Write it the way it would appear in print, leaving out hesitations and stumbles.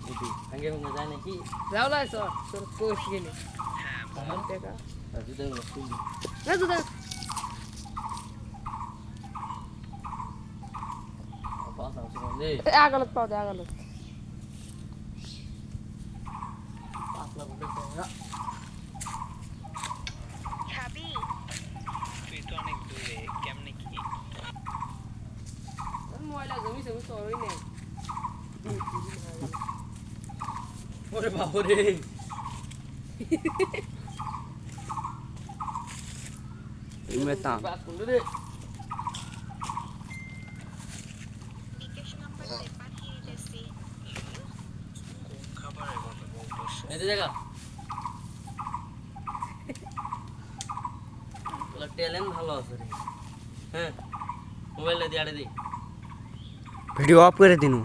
এটি আগে মনে যায় নাকি যাও লাই সর তোর কোষ গেলে হ্যাঁ টাকা জুতা গুলো খুলি না জুতা পাঁচ আছে মানে আগালত পাও দে আগালত পাতলা বলে না খাবি তুই তো অনেক দূরে কেমনে কি ময়লা জমি জমি সরই নেই ওরে বাবা রে মেতা বাস কোন রে বিকাশ নাম্বারে পাঠিয়ে দিতেছি খাবারের কথা বলতেছ এই যে জায়গা ওলা ট্যালেন্ট ভালো আছে রে হ্যাঁ মোবাইলটা দিয়ে আড়ে দে ভিডিও অফ করে দিনু